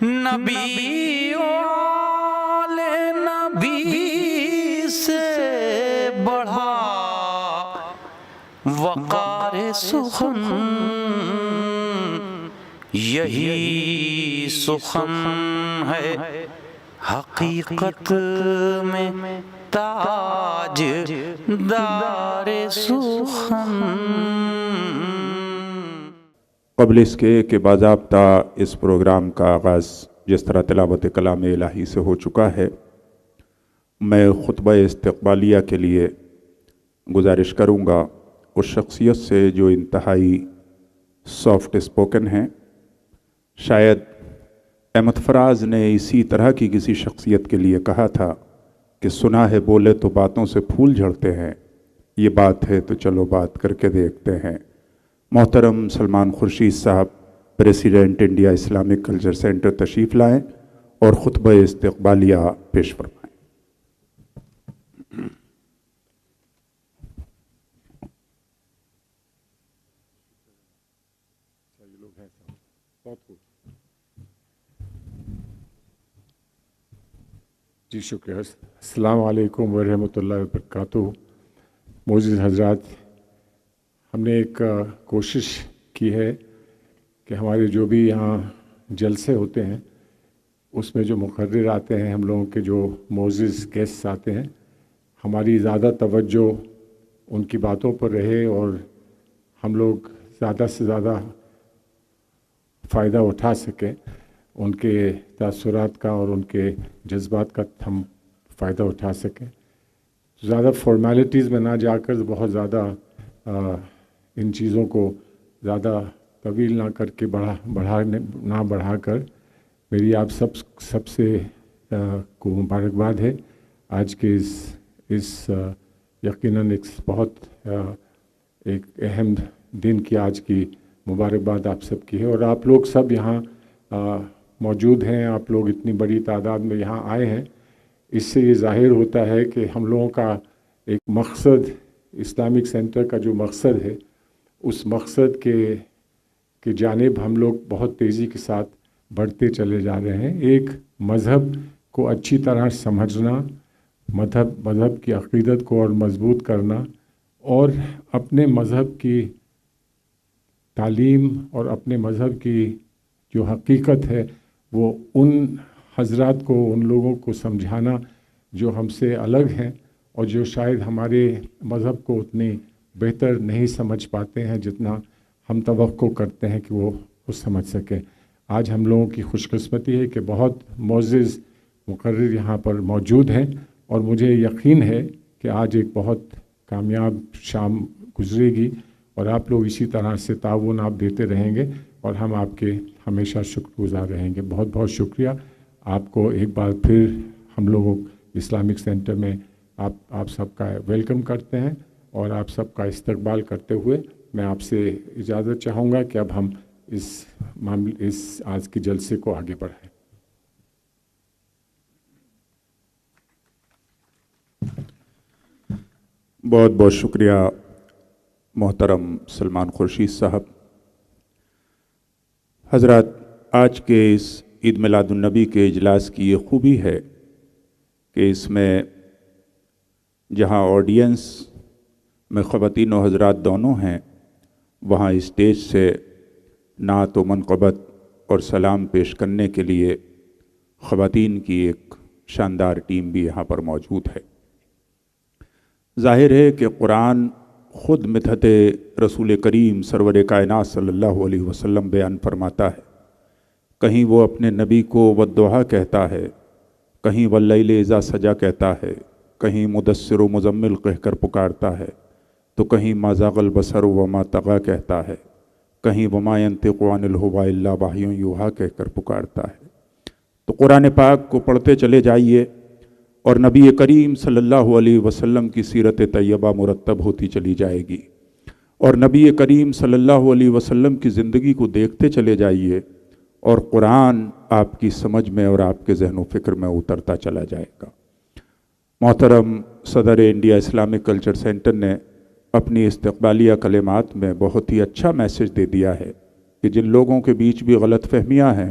نبی والے نبی سے بڑھا وقار سخن، یہی سخن ہے حقیقت میں تاج دار سخن۔ قبل اس کے کہ باضابطہ اس پروگرام کا آغاز جس طرح تلاوت کلام الہی سے ہو چکا ہے، میں خطبہ استقبالیہ کے لیے گزارش کروں گا اس شخصیت سے جو انتہائی سافٹ اسپوکن ہیں۔ شاید احمد فراز نے اسی طرح کی کسی شخصیت کے لیے کہا تھا کہ سنا ہے بولے تو باتوں سے پھول جھڑتے ہیں، یہ بات ہے تو چلو بات کر کے دیکھتے ہیں۔ محترم سلمان خورشید صاحب president India Islamic culture centre تشریف لائیں اور خطبہ استقبالیہ پیش فرمائیں۔ جی شکریہ۔ السلام علیکم ورحمۃ اللہ وبرکاتہ۔ معزز حضرات، ہم نے ایک کوشش کی ہے کہ ہمارے جو بھی یہاں جلسے ہوتے ہیں اس میں جو مقرر آتے ہیں، ہم لوگوں کے جو معزز گیسٹ آتے ہیں، ہماری زیادہ توجہ ان کی باتوں پر رہے اور ہم لوگ زیادہ سے زیادہ فائدہ اٹھا سکیں، ان کے تاثرات کا اور ان کے جذبات کا ہم فائدہ اٹھا سکیں۔ زیادہ فارمیلٹیز میں نہ جا کر بہت زیادہ ان چیزوں کو زیادہ طویل نہ کر کے بڑھا کر میری آپ سب سے کو مبارکباد ہے۔ آج کے اس یقیناً ایک بہت ایک اہم دن کی آج کی مبارکباد آپ سب کی ہے، اور آپ لوگ سب یہاں موجود ہیں، آپ لوگ اتنی بڑی تعداد میں یہاں آئے ہیں، اس سے یہ ظاہر ہوتا ہے کہ ہم لوگوں کا ایک مقصد، اسلامک سینٹر کا جو مقصد ہے، اس مقصد کے جانب ہم لوگ بہت تیزی کے ساتھ بڑھتے چلے جا رہے ہیں۔ ایک مذہب کو اچھی طرح سمجھنا، مذہب کی عقیدت کو اور مضبوط کرنا، اور اپنے مذہب کی تعلیم اور اپنے مذہب کی جو حقیقت ہے وہ ان حضرات کو، ان لوگوں کو سمجھانا جو ہم سے الگ ہیں اور جو شاید ہمارے مذہب کو اتنی بہتر نہیں سمجھ پاتے ہیں جتنا ہم توقع کرتے ہیں کہ وہ سمجھ سکیں۔ آج ہم لوگوں کی خوش قسمتی ہے کہ بہت معزز مقرر یہاں پر موجود ہیں، اور مجھے یقین ہے کہ آج ایک بہت کامیاب شام گزرے گی، اور آپ لوگ اسی طرح سے تعاون آپ دیتے رہیں گے اور ہم آپ کے ہمیشہ شکر گزار رہیں گے۔ بہت بہت شکریہ آپ کو ایک بار پھر ہم لوگوں اسلامک سینٹر میں آپ سب کا ویلکم کرتے ہیں، اور آپ سب کا استقبال کرتے ہوئے میں آپ سے اجازت چاہوں گا کہ اب ہم اس آج کے جلسے کو آگے بڑھائیں۔ بہت بہت شکریہ محترم سلمان خورشید صاحب۔ حضرات، آج کے اس عید میلاد النبی کے اجلاس کی یہ خوبی ہے کہ اس میں جہاں آڈینس میں خواتین و حضرات دونوں ہیں، وہاں اسٹیج سے نعت و منقبت اور سلام پیش کرنے کے لیے خواتین کی ایک شاندار ٹیم بھی یہاں پر موجود ہے۔ ظاہر ہے کہ قرآن خود مدحت رسول کریم سرور کائنات صلی اللہ علیہ وسلم بیان فرماتا ہے۔ کہیں وہ اپنے نبی کو والضحیٰ کہتا ہے، کہیں واللیل اذا سجا کہتا ہے، کہیں مدثر و مزمل کہہ کر پکارتا ہے، تو کہیں ما زاغ البصر وما طغی کہتا ہے، کہیں وما ینطق عن الہوی الا وحی یوحی کہہ کر پکارتا ہے۔ تو قرآن پاک کو پڑھتے چلے جائیے اور نبی کریم صلی اللہ علیہ وسلم کی سیرت طیبہ مرتب ہوتی چلی جائے گی، اور نبی کریم صلی اللہ علیہ وسلم کی زندگی کو دیکھتے چلے جائیے، اور قرآن آپ کی سمجھ میں اور آپ کے ذہن و فکر میں اترتا چلا جائے گا۔ محترم صدر انڈیا اسلامک کلچر سینٹر نے اپنی استقبالیہ کلمات میں بہت ہی اچھا میسج دے دیا ہے کہ جن لوگوں کے بیچ بھی غلط فہمیاں ہیں،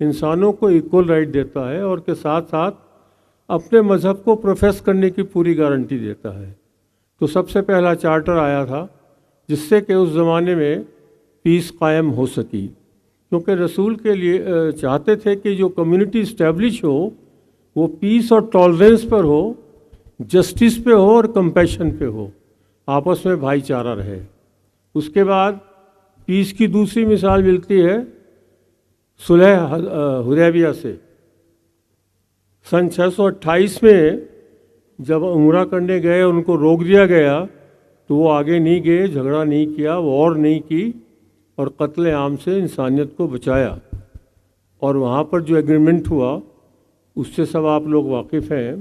انسانوں کو ایکول رائٹ دیتا ہے اور کے ساتھ ساتھ اپنے مذہب کو پروفیس کرنے کی پوری گارنٹی دیتا ہے۔ تو سب سے پہلا چارٹر آیا تھا جس سے کہ اس زمانے میں پیس قائم ہو سکی، کیونکہ رسول کے لیے چاہتے تھے کہ جو کمیونٹی اسٹیبلش ہو وہ پیس اور ٹالرنس پر ہو، جسٹس پہ ہو اور کمپیشن پہ ہو، آپس میں بھائی چارہ رہے۔ اس کے بعد پیس کی دوسری مثال ملتی ہے صلح حدیبیہ سے۔ سن 628 میں جب عمرہ کرنے گئے ان کو روک دیا گیا تو وہ آگے نہیں گئے، جھگڑا نہیں کیا، وار نہیں کی اور قتل عام سے انسانیت کو بچایا۔ اور وہاں پر جو ایگریمنٹ ہوا اس سے سب آپ لوگ واقف ہیں،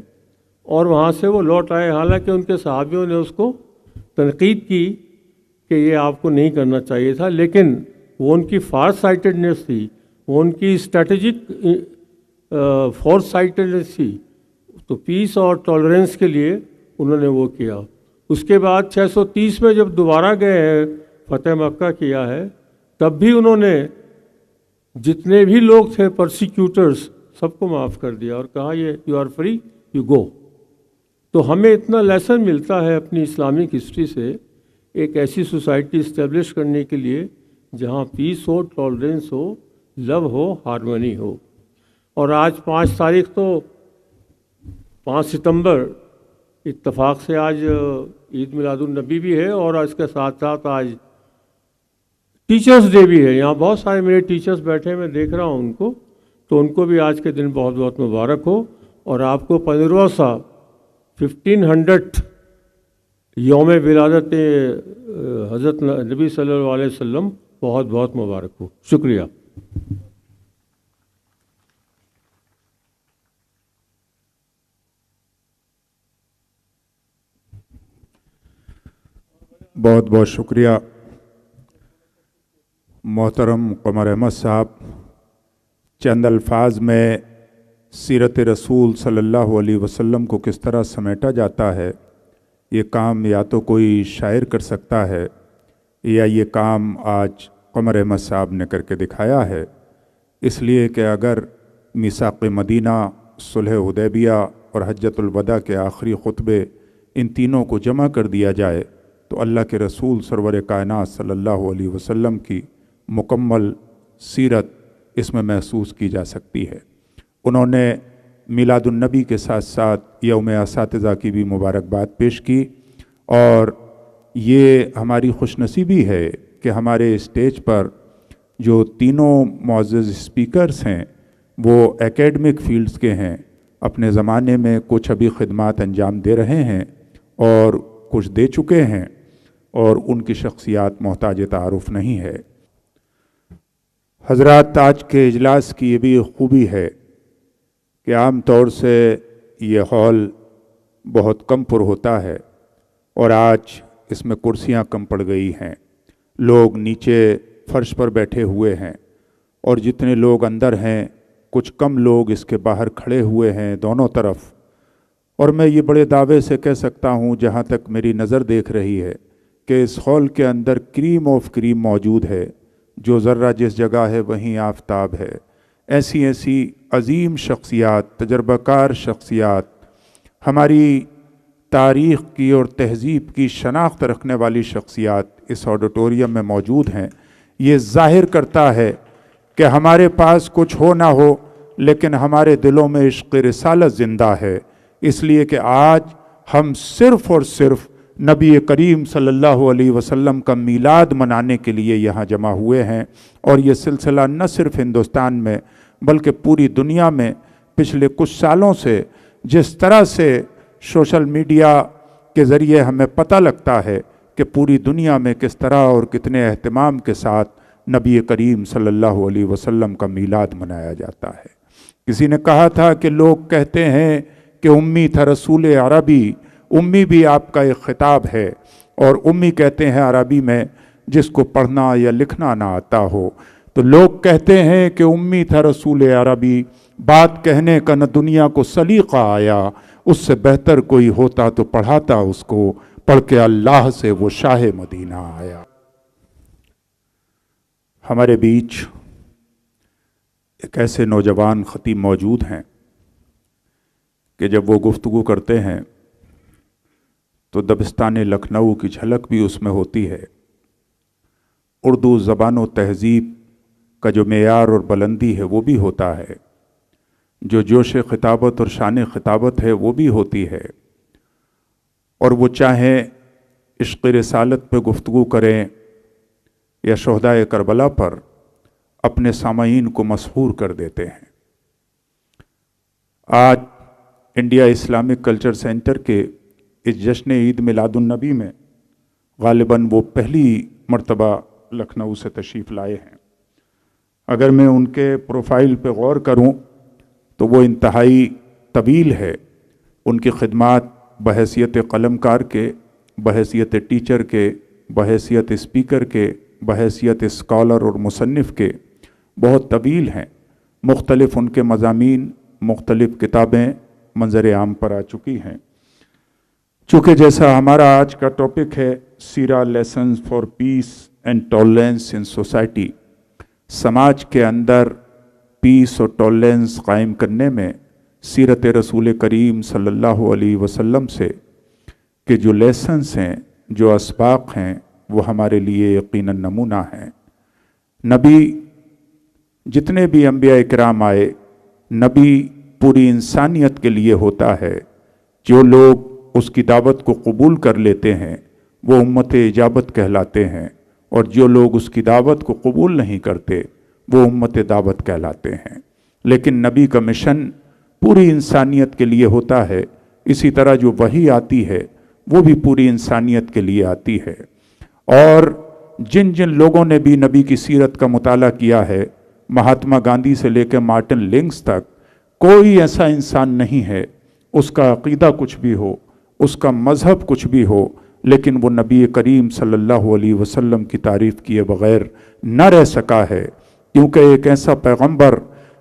اور وہاں سے وہ لوٹ آئے، حالانکہ ان کے صحابیوں نے اس کو تنقید کی کہ یہ آپ کو نہیں کرنا چاہیے تھا، لیکن وہ ان کی فار سائٹڈنیس تھی، وہ ان کی اسٹریٹجک فور سائٹڈنیس تھی، تو پیس اور ٹالرنس کے لیے انہوں نے وہ کیا۔ اس کے بعد 630 میں جب دوبارہ گئے ہیں، فتح مکہ کیا ہے، تب بھی انہوں نے جتنے بھی لوگ تھے پرسیکیوٹرز سب کو معاف کر دیا اور کہا یہ you are free, you go. تو ہمیں اتنا لیسن ملتا ہے اپنی اسلامک ہسٹری سے، ایک ایسی سوسائٹی اسٹیبلش کرنے کے لیے جہاں پیس ہو، ٹالرنس ہو، لو ہو، ہارمونی ہو۔ اور آج 5 تاریخ تو 5 ستمبر اتفاق سے آج عید میلاد النبی بھی ہے، اور اس کے ساتھ ساتھ آج ٹیچرز ڈے بھی ہے۔ یہاں بہت سارے میرے ٹیچرز بیٹھے، میں دیکھ رہا ہوں ان کو، تو ان کو بھی آج کے دن بہت بہت مبارک ہو، اور آپ کو 15واں سا 1500 یوم ولادت حضرت نبی صلی اللہ علیہ وسلم بہت بہت مبارک ہو۔ شکریہ۔ بہت بہت شکریہ محترم قمر احمد صاحب۔ چند الفاظ میں سیرت رسول صلی اللہ علیہ وسلم کو کس طرح سمیٹا جاتا ہے، یہ کام یا تو کوئی شاعر کر سکتا ہے یا یہ کام آج قمر احمد صاحب نے کر کے دکھایا ہے، اس لیے کہ اگر میثاق مدینہ، صلح حدیبیہ اور حجۃ الوداع کے آخری خطبے ان تینوں کو جمع کر دیا جائے تو اللہ کے رسول سرور کائنات صلی اللہ علیہ وسلم کی مکمل سیرت اس میں محسوس کی جا سکتی ہے۔ انہوں نے میلاد النبی کے ساتھ ساتھ یوم اساتذہ کی بھی مبارکباد پیش کی، اور یہ ہماری خوش نصیبی ہے کہ ہمارے اسٹیج پر جو تینوں معزز اسپیکرز ہیں وہ ایکیڈمک فیلڈز کے ہیں، اپنے زمانے میں کچھ ابھی خدمات انجام دے رہے ہیں اور کچھ دے چکے ہیں، اور ان کی شخصیات محتاج تعارف نہیں ہے۔ حضرات، آج کے اجلاس کی یہ بھی خوبی ہے کہ عام طور سے یہ ہال بہت کم پر ہوتا ہے، اور آج اس میں کرسیاں کم پڑ گئی ہیں، لوگ نیچے فرش پر بیٹھے ہوئے ہیں، اور جتنے لوگ اندر ہیں کچھ کم لوگ اس کے باہر کھڑے ہوئے ہیں دونوں طرف۔ اور میں یہ بڑے دعوے سے کہہ سکتا ہوں، جہاں تک میری نظر دیکھ رہی ہے، کہ اس ہال کے اندر کریم آف کریم موجود ہے، جو ذرہ جس جگہ ہے وہیں آفتاب ہے۔ ایسی ایسی عظیم شخصیات، تجربہ کار شخصیات، ہماری تاریخ کی اور تہذیب کی شناخت رکھنے والی شخصیات اس آڈیٹوریم میں موجود ہیں۔ یہ ظاہر کرتا ہے کہ ہمارے پاس کچھ ہو نہ ہو، لیکن ہمارے دلوں میں عشق رسالت زندہ ہے، اس لیے کہ آج ہم صرف اور صرف نبی کریم صلی اللہ علیہ وسلم کا میلاد منانے کے لیے یہاں جمع ہوئے ہیں، اور یہ سلسلہ نہ صرف ہندوستان میں بلکہ پوری دنیا میں پچھلے کچھ سالوں سے جس طرح سے سوشل میڈیا کے ذریعے ہمیں پتہ لگتا ہے کہ پوری دنیا میں کس طرح اور کتنے اہتمام کے ساتھ نبی کریم صلی اللہ علیہ وسلم کا میلاد منایا جاتا ہے۔ کسی نے کہا تھا کہ لوگ کہتے ہیں کہ امی تھا رسول عربی، امی بھی آپ کا ایک خطاب ہے، اور امی کہتے ہیں عربی میں جس کو پڑھنا یا لکھنا نہ آتا ہو۔ تو لوگ کہتے ہیں کہ امی تھا رسول عربی، بات کہنے کا نہ دنیا کو سلیقہ آیا، اس سے بہتر کوئی ہوتا تو پڑھاتا اس کو، پڑھ کے اللہ سے وہ شاہ مدینہ آیا۔ ہمارے بیچ ایک ایسے نوجوان خطیب موجود ہیں کہ جب وہ گفتگو کرتے ہیں تو دبستان لکھنؤ کی جھلک بھی اس میں ہوتی ہے. اردو زبان و تہذیب کا جو معیار اور بلندی ہے وہ بھی ہوتا ہے، جو جوش خطابت اور شان خطابت ہے وہ بھی ہوتی ہے. اور وہ چاہیں عشق رسالت پہ گفتگو کریں یا شہدائے کربلا پر، اپنے سامعین کو مسحور کر دیتے ہیں. آج انڈیا اسلامک کلچر سینٹر کے اس جشن عید میلاد النبی میں غالباً وہ پہلی مرتبہ لکھنؤ سے تشریف لائے ہیں. اگر میں ان کے پروفائل پہ غور کروں تو وہ انتہائی طویل ہے. ان کی خدمات بحیثیت قلم کار کے، بحیثیت ٹیچر کے، بحیثیت اسپیکر کے، بحیثیت اسکالر اور مصنف کے بہت طویل ہیں. مختلف ان کے مضامین، مختلف کتابیں منظر عام پر آ چکی ہیں. چونکہ جیسا ہمارا آج کا ٹاپک ہے سیرہ lessons for peace and tolerance in society, سماج کے اندر پیس اور ٹالرنس قائم کرنے میں سیرت رسول کریم صلی اللہ علیہ وسلم سے کہ جو لیسنز ہیں، جو اسباق ہیں، وہ ہمارے لیے یقیناً نمونہ ہیں. نبی جتنے بھی انبیاء کرام آئے، نبی پوری انسانیت کے لیے ہوتا ہے. جو لوگ اس کی دعوت کو قبول کر لیتے ہیں وہ امت اجابت کہلاتے ہیں، اور جو لوگ اس کی دعوت کو قبول نہیں کرتے وہ امت دعوت کہلاتے ہیں. لیکن نبی کا مشن پوری انسانیت کے لیے ہوتا ہے. اسی طرح جو وحی آتی ہے وہ بھی پوری انسانیت کے لیے آتی ہے. اور جن جن لوگوں نے بھی نبی کی سیرت کا مطالعہ کیا ہے، مہاتما گاندھی سے لے کے مارٹن لنگس تک، کوئی ایسا انسان نہیں ہے، اس کا عقیدہ کچھ بھی ہو، اس کا مذہب کچھ بھی ہو، لیکن وہ نبی کریم صلی اللہ علیہ وسلم کی تعریف کیے بغیر نہ رہ سکا ہے. کیونکہ ایک ایسا پیغمبر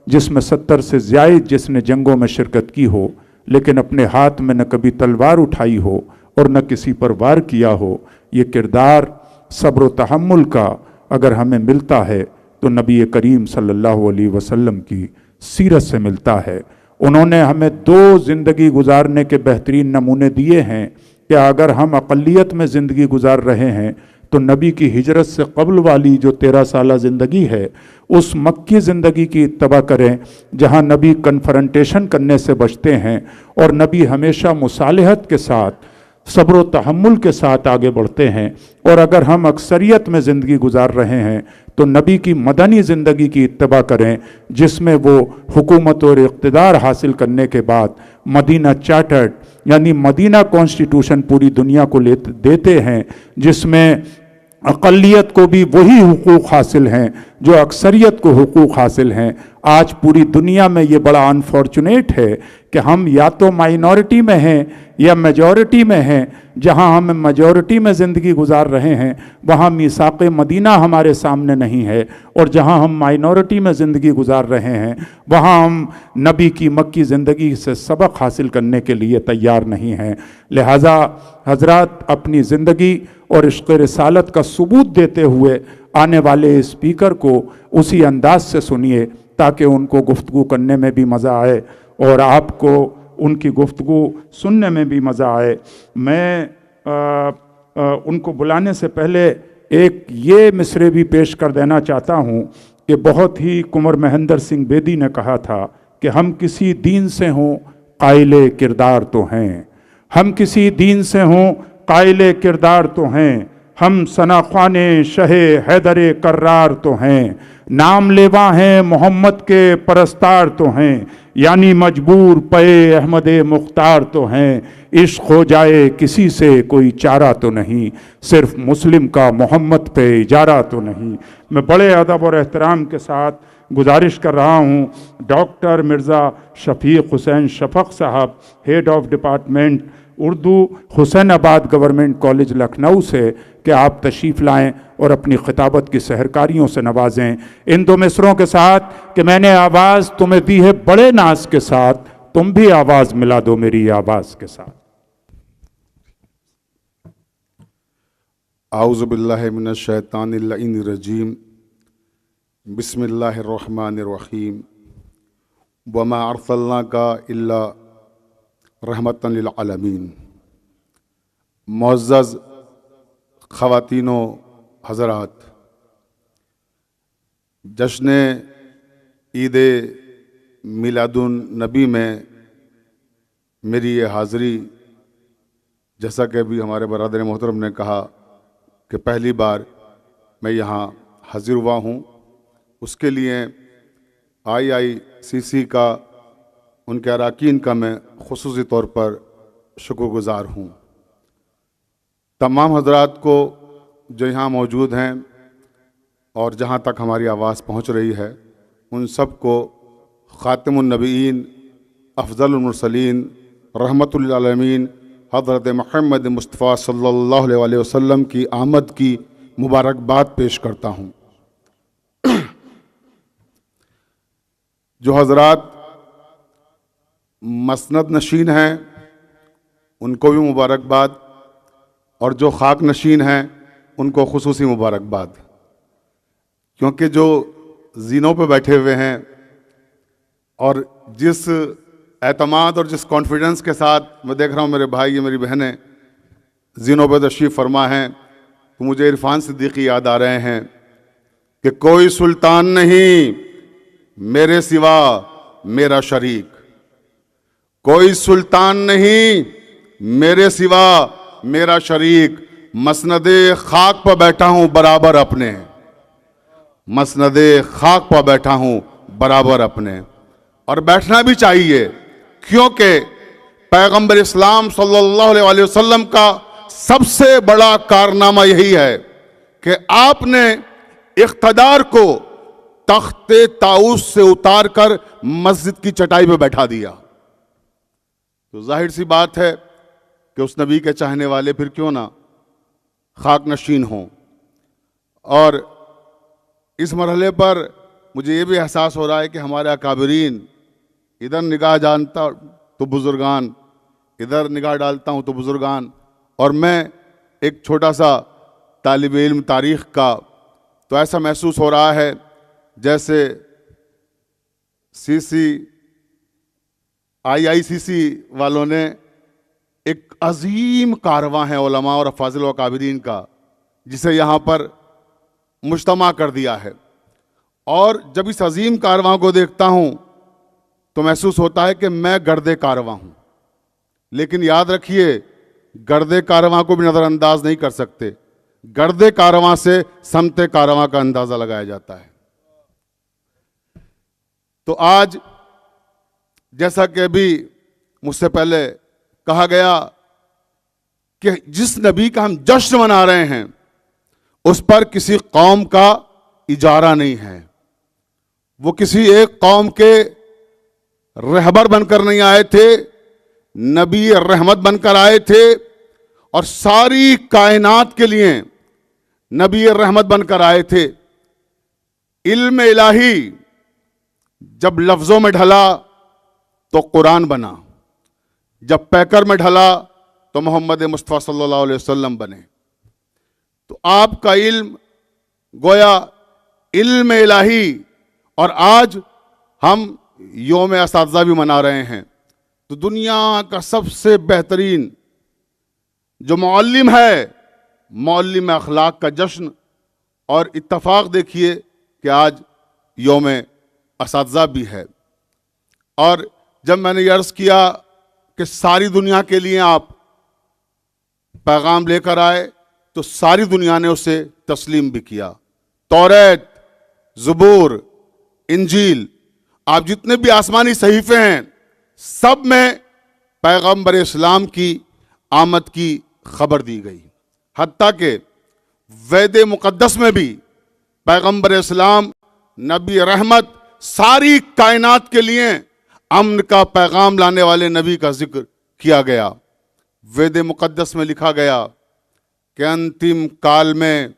جس میں 70 سے زائد جس نے جنگوں میں شرکت کی ہو، لیکن اپنے ہاتھ میں نہ کبھی تلوار اٹھائی ہو اور نہ کسی پر وار کیا ہو، یہ کردار صبر و تحمل کا اگر ہمیں ملتا ہے تو نبی کریم صلی اللہ علیہ وسلم کی سیرت سے ملتا ہے. انہوں نے ہمیں 2 زندگی گزارنے کے بہترین نمونے دیے ہیں کہ اگر ہم اقلیت میں زندگی گزار رہے ہیں تو نبی کی ہجرت سے قبل والی جو 13 سالہ زندگی ہے اس مکی زندگی کی اتباع کریں، جہاں نبی کنفرنٹیشن کرنے سے بچتے ہیں اور نبی ہمیشہ مصالحت کے ساتھ، صبر و تحمل کے ساتھ آگے بڑھتے ہیں. اور اگر ہم اکثریت میں زندگی گزار رہے ہیں تو نبی کی مدنی زندگی کی اتباع کریں، جس میں وہ حکومت اور اقتدار حاصل کرنے کے بعد مدینہ چارٹرڈ یعنی مدینہ کانسٹیٹیوشن پوری دنیا کو دیتے ہیں، جس میں اقلیت کو بھی وہی حقوق حاصل ہیں جو اکثریت کو حقوق حاصل ہیں. آج پوری دنیا میں یہ بڑا انفارچونیٹ ہے کہ ہم یا تو مائنورٹی میں ہیں یا میجورٹی میں ہیں. جہاں ہم میجورٹی میں زندگی گزار رہے ہیں وہاں میثاق مدینہ ہمارے سامنے نہیں ہے، اور جہاں ہم مائنورٹی میں زندگی گزار رہے ہیں وہاں ہم نبی کی مکی زندگی سے سبق حاصل کرنے کے لیے تیار نہیں ہیں. لہٰذا حضرات اپنی زندگی اور عشق رسالت کا ثبوت دیتے ہوئے آنے والے اسپیکر کو اسی انداز سے سنیے تاکہ ان کو گفتگو کرنے میں بھی مزہ آئے اور آپ کو ان کی گفتگو سننے میں بھی مزہ آئے. میں ان کو بلانے سے پہلے ایک یہ مصرعے بھی پیش کر دینا چاہتا ہوں کہ بہت ہی کنور مہندر سنگھ بیدی نے کہا تھا کہ ہم کسی دین سے ہوں قائل کردار تو ہیں، ہم کسی دین سے ہوں قائل کردار تو ہیں، ہم ثناخوان شہ حیدر کرار تو ہیں، نام لیوا ہیں محمد کے پرستار تو ہیں، یعنی مجبور پے احمد مختار تو ہیں. عشق ہو جائے کسی سے کوئی چارہ تو نہیں، صرف مسلم کا محمد پہ اجارہ تو نہیں. میں بڑے ادب اور احترام کے ساتھ گزارش کر رہا ہوں ڈاکٹر مرزا شفیق حسین شفق صاحب، ہیڈ آف ڈپارٹمنٹ اردو، حسین آباد گورنمنٹ کالج لکھنؤ سے، کہ آپ تشریف لائیں اور اپنی خطابت کی سحرکاریوں سے نوازیں ان 2 مصروں کے ساتھ کہ میں نے آواز تمہیں دی ہے بڑے ناز کے ساتھ، تم بھی آواز ملا دو میری آواز کے ساتھ. اعوذ باللہ من الشیطان اللعین الرجیم، بسم اللہ الرحمن الرحیم. وما ارسلناک الا رحمتا للعالمین۔ معزز خواتین و حضرات، جشن عید میلاد النبی میں میری یہ حاضری، جیسا کہ ابھی ہمارے برادر محترم نے کہا کہ پہلی بار میں یہاں حاضر ہوا ہوں، اس کے لیے IICC کا، ان کے اراکین کا میں خصوصی طور پر شکر گزار ہوں۔ تمام حضرات کو جو یہاں موجود ہیں اور جہاں تک ہماری آواز پہنچ رہی ہے، ان سب کو خاتم النبیین، افضل المرسلین، رحمت للعالمین حضرت محمد مصطفیٰ صلی اللہ علیہ وسلم کی آمد کی مبارکباد پیش کرتا ہوں۔ جو حضرات مسند نشین ہیں ان کو بھی مبارکباد، اور جو خاک نشین ہیں ان کو خصوصی مبارکباد، کیونکہ جو زینوں پہ بیٹھے ہوئے ہیں اور جس اعتماد اور جس کانفیڈنس کے ساتھ میں دیکھ رہا ہوں میرے بھائی میری بہنیں زینوں پہ تشریف فرما ہیں، تو مجھے عرفان صدیقی یاد آ رہے ہیں کہ کوئی سلطان نہیں میرے سوا میرا شریک، کوئی سلطان نہیں میرے سوا میرا شریک، مسند خاک پر بیٹھا ہوں برابر اپنے، مسند خاک پر بیٹھا ہوں برابر اپنے، اور بیٹھنا بھی چاہیے، کیونکہ پیغمبر اسلام صلی اللہ علیہ وسلم کا سب سے بڑا کارنامہ یہی ہے کہ آپ نے اقتدار کو تخت طاؤس سے اتار کر مسجد کی چٹائی پہ بیٹھا دیا۔ تو ظاہر سی بات ہے کہ اس نبی کے چاہنے والے پھر کیوں نہ خاک نشین ہوں۔ اور اس مرحلے پر مجھے یہ بھی احساس ہو رہا ہے کہ ہمارے اکابرین، ادھر نگاہ جانتا تو بزرگان، ادھر نگاہ ڈالتا ہوں تو بزرگان، اور میں ایک چھوٹا سا طالب علم تاریخ کا، تو ایسا محسوس ہو رہا ہے جیسے IICC والوں نے ایک عظیم کارواں ہے علماء اور افاضل و اکابرین کا، جسے یہاں پر مجتمع کر دیا ہے، اور جب اس عظیم کارواں کو دیکھتا ہوں تو محسوس ہوتا ہے کہ میں گرد کارواں ہوں، لیکن یاد رکھیے گرد کارواں کو بھی نظر انداز نہیں کر سکتے، گرد کارواں سے سمت کارواں کا اندازہ لگایا جاتا ہے۔ تو آج جیسا کہ ابھی مجھ سے پہلے کہا گیا کہ جس نبی کا ہم جشن منا رہے ہیں اس پر کسی قوم کا اجارہ نہیں ہے، وہ کسی ایک قوم کے رہبر بن کر نہیں آئے تھے، نبی رحمت بن کر آئے تھے، اور ساری کائنات کے لیے نبی رحمت بن کر آئے تھے۔ علم الہی جب لفظوں میں ڈھلا تو قرآن بنا، جب پیکر میں ڈھلا تو محمد مصطفیٰ صلی اللہ علیہ وسلم بنے۔ تو آپ کا علم گویا علم الہی، اور آج ہم یوم اساتذہ بھی منا رہے ہیں، تو دنیا کا سب سے بہترین جو معلم ہے، معلم اخلاق کا جشن، اور اتفاق دیکھیے کہ آج یوم اساتذہ بھی ہے۔ اور جب میں نے یہ عرض کیا کہ ساری دنیا کے لیے آپ پیغام لے کر آئے، تو ساری دنیا نے اسے تسلیم بھی کیا۔ توریت، زبور، انجیل، آپ جتنے بھی آسمانی صحیفے ہیں، سب میں پیغمبر اسلام کی آمد کی خبر دی گئی، حتیٰ کہ وید مقدس میں بھی پیغمبر اسلام، نبی رحمت، ساری کائنات کے لیے امن کا پیغام لانے والے نبی کا ذکر کیا گیا۔ وید مقدس میں لکھا گیا کہ انتم کال میں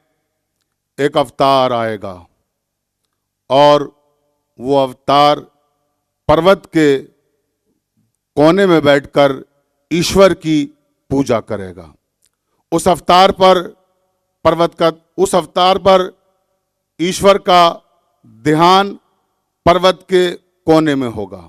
ایک اوتار آئے گا، اور وہ اوتار پروت کے کونے میں بیٹھ کر ایشور کی پوجا کرے گا۔ اس اوتار پر ایشور کا دھیان پروت کے کونے میں ہوگا۔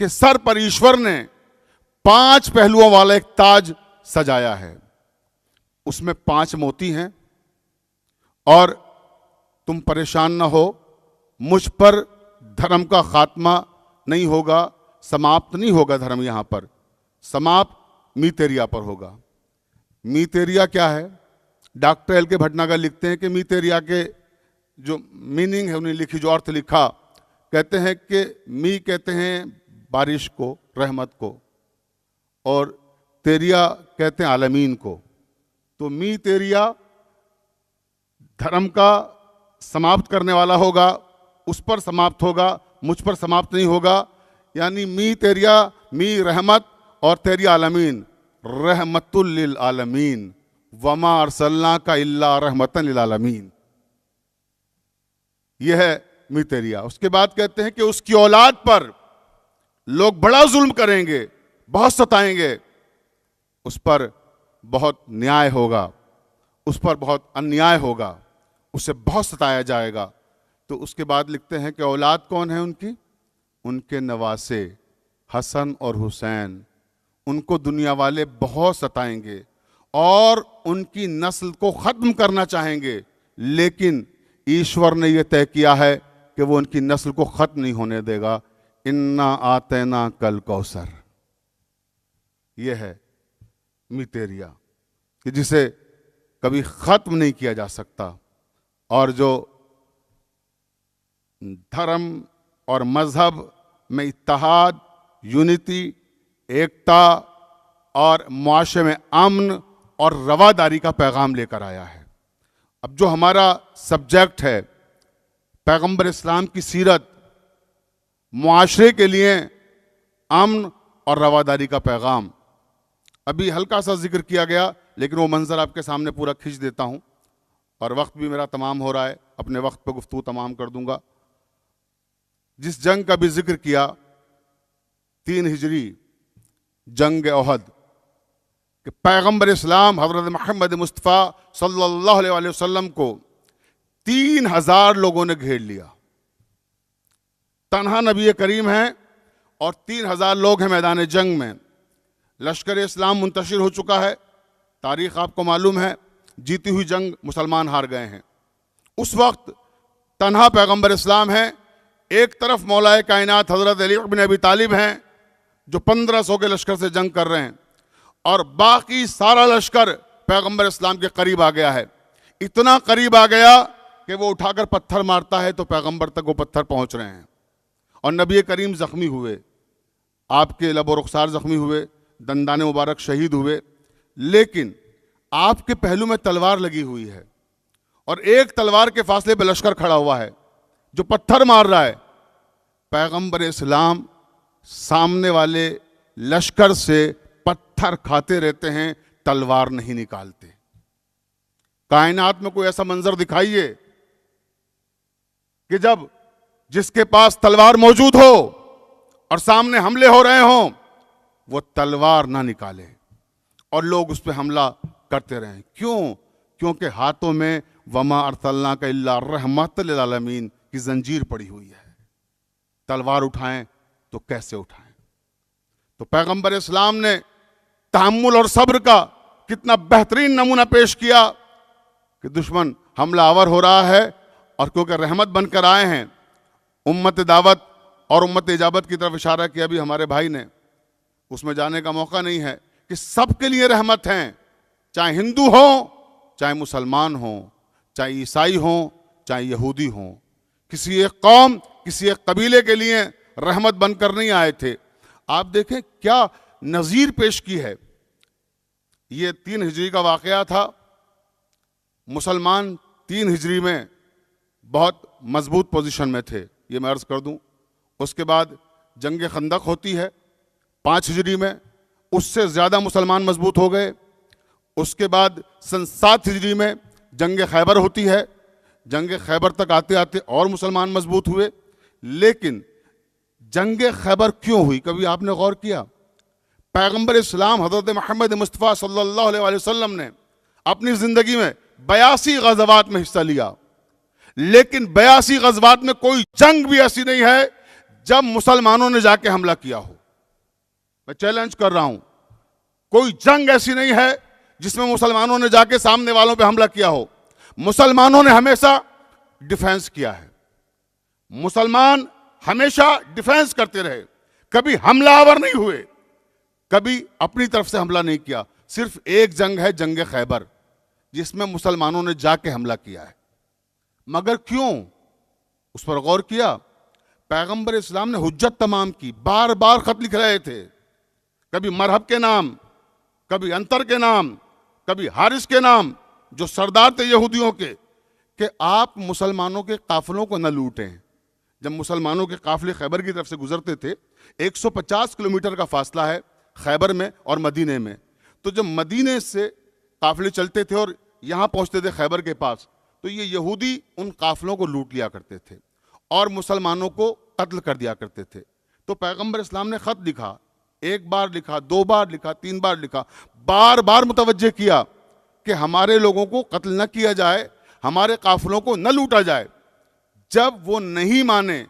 کے سر پر ایشور نے 5 پہلوؤں والا ایک تاج سجایا ہے، اس میں 5 موتی ہیں، اور تم پریشان نہ ہو، مجھ پر دھرم کا خاتمہ نہیں ہوگا، سماپت نہیں ہوگا دھرم، یہاں پر سماپت میتیریا پر ہوگا۔ میتیریا کیا ہے؟ ڈاکٹر ایل کے بھٹناگر لکھتے ہیں کہ میتیریا کے جو میننگ ہے انہیں لکھی، جو ارتھ لکھا، کہتے ہیں کہ می کہتے ہیں بارش کو، رحمت کو، اور تیریا کہتے ہیں عالمین کو۔ تو میتیریا دھرم کا سماپت کرنے والا ہوگا، اس پر سماپت ہوگا، مجھ پر سماپت نہیں ہوگا۔ یعنی می تیریا، می رحمت اور تیری عالمین، رحمت للعالمین، وما ارسلناک الا رحمتا للعالمین، یہ ہے میتیریا۔ اس کے بعد کہتے ہیں کہ اس کی اولاد پر لوگ بڑا ظلم کریں گے، بہت ستائیں گے، اس پر بہت نیائے ہوگا، اس پر بہت انیائے ہوگا، اسے بہت ستایا جائے گا۔ تو اس کے بعد لکھتے ہیں کہ اولاد کون ہے ان کی؟ ان کے نواسے حسن اور حسین، ان کو دنیا والے بہت ستائیں گے اور ان کی نسل کو ختم کرنا چاہیں گے، لیکن ایشور نے یہ طے کیا ہے کہ وہ ان کی نسل کو ختم نہیں ہونے دے گا۔ انا آتینا کل کوثر، یہ ہے میتیریا کہ جسے کبھی ختم نہیں کیا جا سکتا، اور جو دھرم اور مذہب میں اتحاد، یونٹی، ایکتا اور معاشرے میں امن اور رواداری کا پیغام لے کر آیا ہے۔ اب جو ہمارا سبجیکٹ ہے پیغمبر اسلام کی سیرت، معاشرے کے لیے امن اور رواداری کا پیغام، ابھی ہلکا سا ذکر کیا گیا لیکن وہ منظر آپ کے سامنے پورا کھینچ دیتا ہوں، اور وقت بھی میرا تمام ہو رہا ہے، اپنے وقت پہ گفتگو تمام کر دوں گا۔ جس جنگ کا بھی ذکر کیا 3 ہجری، جنگ احد، کہ پیغمبر اسلام حضرت محمد مصطفیٰ صلی اللہ علیہ وآلہ وسلم کو 3000 لوگوں نے گھیر لیا، تنہا نبی کریم ہیں اور 3000 لوگ ہیں میدان جنگ میں۔ لشکر اسلام منتشر ہو چکا ہے، تاریخ آپ کو معلوم ہے، جیتی ہوئی جنگ مسلمان ہار گئے ہیں۔ اس وقت تنہا پیغمبر اسلام ہیں، ایک طرف مولا کائنات حضرت علی بن ابی طالب ہیں جو 1500 کے لشکر سے جنگ کر رہے ہیں، اور باقی سارا لشکر پیغمبر اسلام کے قریب آ گیا ہے، اتنا قریب آ گیا کہ وہ اٹھا کر پتھر مارتا ہے تو پیغمبر تک وہ پتھر پہنچ رہے ہیں، اور نبی کریم زخمی ہوئے، آپ کے لب و رخسار زخمی ہوئے، دندان مبارک شہید ہوئے، لیکن آپ کے پہلو میں تلوار لگی ہوئی ہے، اور ایک تلوار کے فاصلے پہ لشکر کھڑا ہوا ہے جو پتھر مار رہا ہے۔ پیغمبر اسلام سامنے والے لشکر سے پتھر کھاتے رہتے ہیں، تلوار نہیں نکالتے۔ کائنات میں کوئی ایسا منظر دکھائیے کہ جب جس کے پاس تلوار موجود ہو اور سامنے حملے ہو رہے ہوں، وہ تلوار نہ نکالے اور لوگ اس پہ حملہ کرتے رہیں۔ کیوں؟ کیونکہ ہاتھوں میں وما ارسلناک الا رحمت للعالمین کی زنجیر پڑی ہوئی ہے، تلوار اٹھائیں تو کیسے اٹھائیں؟ تو پیغمبر اسلام نے تحمل اور صبر کا کتنا بہترین نمونہ پیش کیا کہ دشمن حملہ آور ہو رہا ہے، اور کیونکہ رحمت بن کر آئے ہیں، امت دعوت اور امت اجابت کی طرف اشارہ کیا بھی ہمارے بھائی نے، اس میں جانے کا موقع نہیں ہے کہ سب کے لیے رحمت ہیں، چاہے ہندو ہوں، چاہے مسلمان ہوں، چاہے عیسائی ہوں، چاہے یہودی ہوں، کسی ایک قوم، کسی ایک قبیلے کے لیے رحمت بن کر نہیں آئے تھے۔ آپ دیکھیں کیا نظیر پیش کی ہے۔ یہ 3 ہجری کا واقعہ تھا، مسلمان 3 ہجری میں بہت مضبوط پوزیشن میں تھے، یہ میں عرض کر دوں۔ اس کے بعد جنگ خندق ہوتی ہے 5 ہجری میں، اس سے زیادہ مسلمان مضبوط ہو گئے۔ اس کے بعد سن 7 ہجری میں جنگ خیبر ہوتی ہے، جنگ خیبر تک آتے آتے اور مسلمان مضبوط ہوئے۔ لیکن جنگ خیبر کیوں ہوئی؟ کبھی آپ نے غور کیا؟ پیغمبر اسلام حضرت محمد مصطفیٰ صلی اللہ علیہ وآلہ وسلم نے اپنی زندگی میں 82 غزوات میں حصہ لیا، لیکن 82 غزوات میں کوئی جنگ بھی ایسی نہیں ہے جب مسلمانوں نے جا کے حملہ کیا ہو. میں چیلنج کر رہا ہوں, کوئی جنگ ایسی نہیں ہے جس میں مسلمانوں نے جا کے سامنے والوں پہ حملہ کیا ہو. مسلمانوں نے ہمیشہ ڈیفینس کیا ہے. مسلمان ہمیشہ ڈیفینس کرتے رہے, کبھی حملہ آور نہیں ہوئے, کبھی اپنی طرف سے حملہ نہیں کیا. صرف ایک جنگ ہے, جنگ خیبر, جس میں مسلمانوں نے جا کے حملہ کیا ہے. مگر کیوں؟ اس پر غور کیا. پیغمبر اسلام نے حجت تمام کی, بار بار خط لکھ رہے تھے, کبھی مرحب کے نام, کبھی انتر کے نام, کبھی حارث کے نام, جو سردار تھے یہودیوں کے, کہ آپ مسلمانوں کے قافلوں کو نہ لوٹیں. جب مسلمانوں کے قافلے خیبر کی طرف سے گزرتے تھے, 150 کلومیٹر کا فاصلہ ہے خیبر میں اور مدینے میں, تو جب مدینے سے قافلے چلتے تھے اور یہاں پہنچتے تھے خیبر کے پاس, تو یہ یہودی ان قافلوں کو لوٹ لیا کرتے تھے اور مسلمانوں کو قتل کر دیا کرتے تھے. تو پیغمبر اسلام نے خط لکھا, ایک بار لکھا, 2 بار لکھا, 3 بار لکھا, بار بار متوجہ کیا کہ ہمارے لوگوں کو قتل نہ کیا جائے, ہمارے قافلوں کو نہ لوٹا جائے. جب وہ نہیں مانے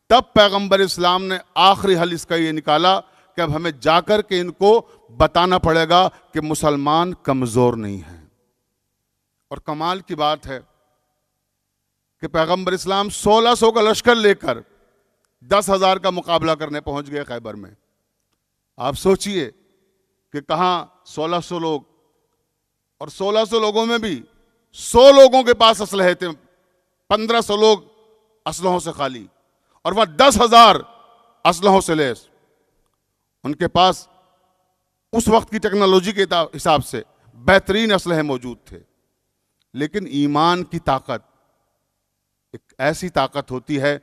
تب پیغمبر اسلام نے آخری حل اس کا یہ نکالا کہ اب ہمیں جا کر کے ان کو بتانا پڑے گا کہ مسلمان کمزور نہیں ہیں. اور کمال کی بات ہے کہ پیغمبر اسلام 1600 کا لشکر لے کر 10,000 کا مقابلہ کرنے پہنچ گئے خیبر میں. آپ سوچئے کہ کہاں 1600 لوگ, اور 1600 لوگوں میں بھی 100 لوگوں کے پاس اسلحے تھے, 1500 لوگ اسلحوں سے خالی, اور وہ 10,000 اسلحوں سے لیس. ان کے پاس اس وقت کی ٹیکنالوجی کے حساب سے بہترین اسلحے موجود تھے. لیکن ایمان کی طاقت ایک ایسی طاقت ہوتی ہے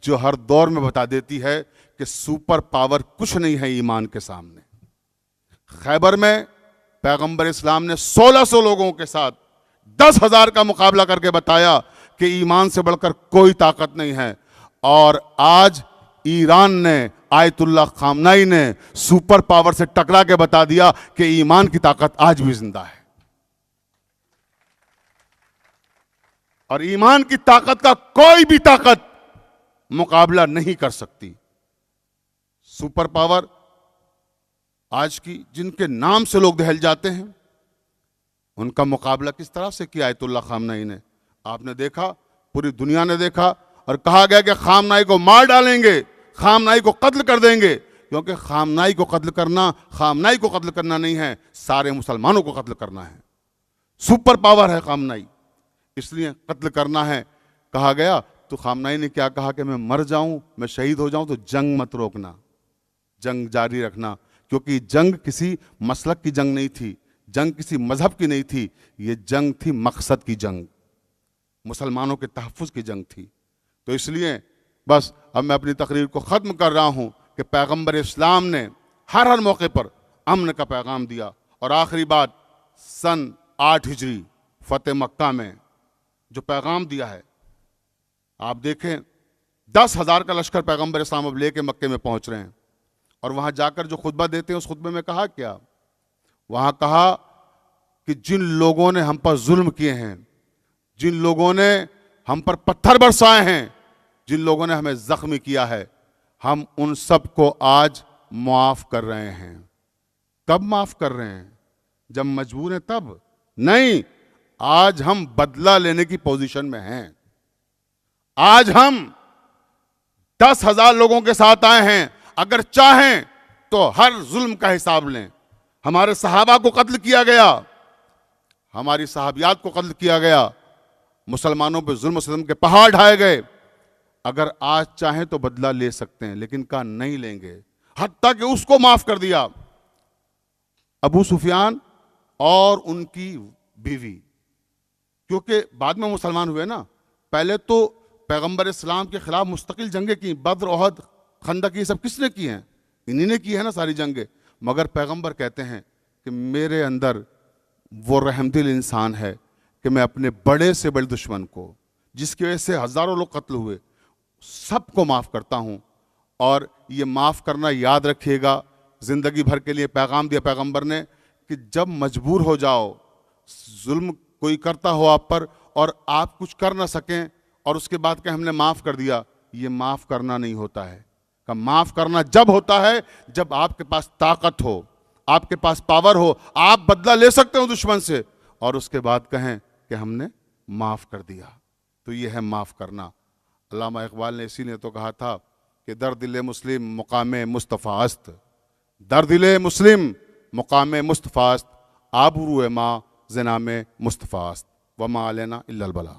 جو ہر دور میں بتا دیتی ہے کہ سپر پاور کچھ نہیں ہے ایمان کے سامنے. خیبر میں پیغمبر اسلام نے 1600 لوگوں کے ساتھ 10,000 کا مقابلہ کر کے بتایا کہ ایمان سے بڑھ کر کوئی طاقت نہیں ہے. اور آج ایران نے, آیت اللہ خامنائی نے سپر پاور سے ٹکرا کے بتا دیا کہ ایمان کی طاقت آج بھی زندہ ہے. اور ایمان کی طاقت کا کوئی بھی طاقت مقابلہ نہیں کر سکتی. سپر پاور آج کی جن کے نام سے لوگ دہل جاتے ہیں, ان کا مقابلہ کس طرح سے کیا آیت اللہ خامنائی نے. آپ نے دیکھا, پوری دنیا نے دیکھا, اور کہا گیا کہ خامنائی کو مار ڈالیں گے, خامنائی کو قتل کر دیں گے. کیونکہ خامنائی کو قتل کرنا نہیں ہے, سارے مسلمانوں کو قتل کرنا ہے. سپر پاور ہے خامنائی, اس لیے قتل کرنا ہے. کہا گیا تو خامنائی نے کیا کہا کہ میں مر جاؤں, میں شہید ہو جاؤں, تو جنگ مت روکنا, جنگ جاری رکھنا. کیونکہ جنگ کسی مسلک کی جنگ نہیں تھی, جنگ کسی مذہب کی نہیں تھی, یہ جنگ تھی مقصد کی جنگ, مسلمانوں کے تحفظ کی جنگ تھی. تو اس لیے بس اب میں اپنی تقریر کو ختم کر رہا ہوں کہ پیغمبر اسلام نے ہر موقع پر امن کا پیغام دیا. اور آخری بات, سن 8 ہجری فتح مکہ میں جو پیغام دیا ہے, آپ دیکھیں 10,000 کا لشکر پیغمبر اسلام اب لے کے مکے میں پہنچ رہے ہیں, اور وہاں جا کر جو خطبہ دیتے ہیں اس خطبے میں کہا کیا, وہاں کہا کہ جن لوگوں نے ہم پر ظلم کیے ہیں, جن لوگوں نے ہم پر پتھر برسائے ہیں, جن لوگوں نے ہمیں زخمی کیا ہے, ہم ان سب کو آج معاف کر رہے ہیں. کب معاف کر رہے ہیں؟ جب مجبور ہیں تب نہیں, آج ہم بدلہ لینے کی پوزیشن میں ہیں. آج ہم 10,000 لوگوں کے ساتھ آئے ہیں, اگر چاہیں تو ہر ظلم کا حساب لیں. ہمارے صحابہ کو قتل کیا گیا, ہماری صحابیات کو قتل کیا گیا, مسلمانوں پہ ظلم و ستم کے پہاڑ ڈھائے گئے. اگر آج چاہیں تو بدلہ لے سکتے ہیں, لیکن کہا نہیں لیں گے. حتیٰ کہ اس کو معاف کر دیا, ابو سفیان اور ان کی بیوی, کیونکہ بعد میں مسلمان ہوئے نا. پہلے تو پیغمبر اسلام کے خلاف مستقل جنگیں کی, بدر, احد, خندق, یہ سب کس نے کی ہیں؟ انہی نے کی ہے نا ساری جنگیں. مگر پیغمبر کہتے ہیں کہ میرے اندر وہ رحم دل انسان ہے کہ میں اپنے بڑے سے بڑے دشمن کو, جس کی وجہ سے ہزاروں لوگ قتل ہوئے, سب کو معاف کرتا ہوں. اور یہ معاف کرنا یاد رکھیے گا, زندگی بھر کے لیے پیغام دیا پیغمبر نے کہ جب مجبور ہو جاؤ, ظلم کوئی کرتا ہو آپ پر اور آپ کچھ کر نہ سکیں, اور اس کے بعد کہ ہم نے معاف کر دیا, یہ معاف کرنا نہیں ہوتا ہے, کہ معاف کرنا جب ہوتا ہے جب آپ کے پاس طاقت ہو، آپ کے پاس پاور ہو، آپ بدلہ لے سکتے ہو دشمن سے، اور اس کے بعد کہیں کہ ہم نے معاف کر دیا. تو یہ ہے معاف کرنا. علامہ اقبال نے اسی نے تو کہا تھا کہ در دل مسلم مقام مصطفیٰ است، در دل مسلم مقام مصطفیٰ است، آبرو ما ز نام مصطفیٰ است وما علینا الا البلاغ.